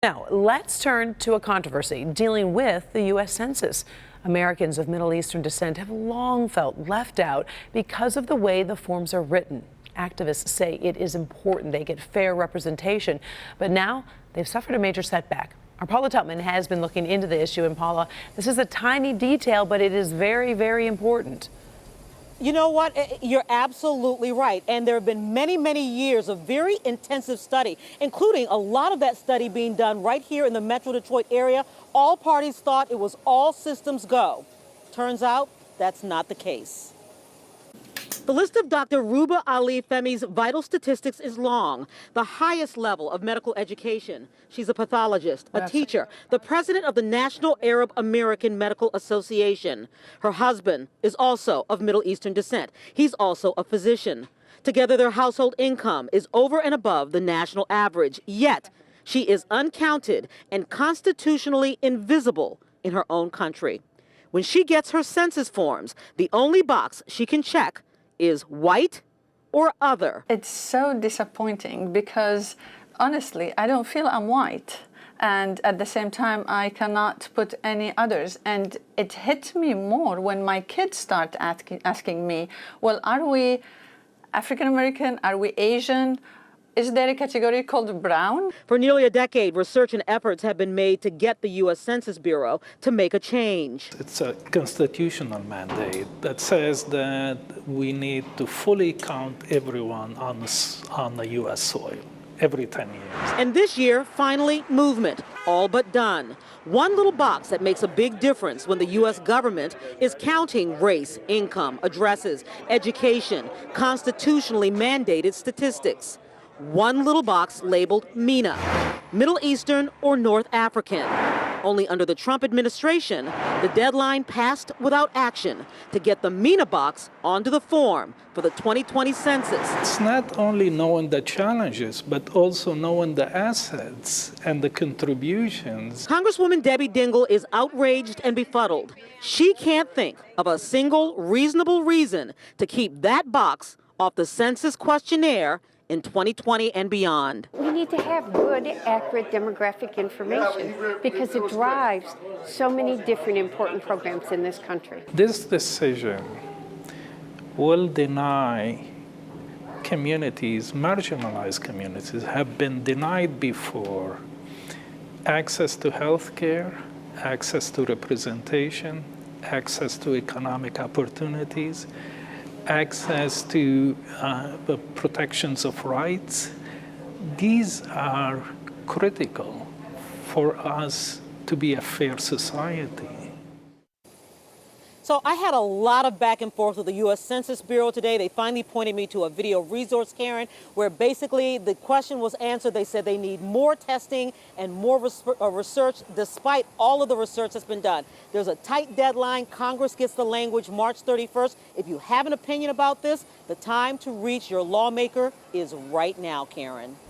Now, let's turn to a controversy dealing with the U.S. Census. Americans of Middle Eastern descent have long felt left out because of the way the forms are written. Activists say it is important they get fair representation, but now they've suffered a major setback. Our Paula Tutman has been looking into the issue, and Paula, this is a tiny detail, but it is very, very important. You know what? You're absolutely right. And there have been many, many years of very intensive study, including a lot of that study being done right here in the Metro Detroit area. All parties thought it was all systems go. Turns out that's not the case. The list of Dr. Ruba Ali Femi's vital statistics is long. The highest level of medical education. She's a pathologist, a teacher, the president of the National Arab American Medical Association. Her husband is also of Middle Eastern descent. He's also a physician. Together, their household income is over and above the national average. Yet, she is uncounted and constitutionally invisible in her own country. When she gets her census forms, the only box she can check is white or other. It's so disappointing because honestly, I don't feel I'm white. And at the same time, I cannot put any others. And it hit me more when my kids start asking me, well, are we African American? Are we Asian? Is there a category called brown? For nearly a decade, research and efforts have been made to get the U.S. Census Bureau to make a change. It's a constitutional mandate that says that we need to fully count everyone on the U.S. soil every 10 years. And this year, finally, movement, all but done. One little box that makes a big difference when the U.S. government is counting race, income, addresses, education, constitutionally mandated statistics. One little box labeled MENA, Middle Eastern or North African. Only under the Trump administration, the deadline passed without action to get the MENA box onto the form for the 2020 census. It's not only knowing the challenges, but also knowing the assets and the contributions. Congresswoman Debbie Dingell is outraged and befuddled. She can't think of a single reasonable reason to keep that box off the census questionnaire in 2020 and beyond. We need to have good, accurate demographic information because it drives so many different important programs in this country. This decision will deny communities, marginalized communities, have been denied before access to health care, access to representation, access to economic opportunities, access to the protections of rights. These are critical for us to be a fair society. So I had a lot of back and forth with the U.S. Census Bureau today. They finally pointed me to a video resource, Karen, where basically the question was answered. They said they need more testing and more research despite all of the research that's been done. There's a tight deadline. Congress gets the language March 31st. If you have an opinion about this, the time to reach your lawmaker is right now, Karen.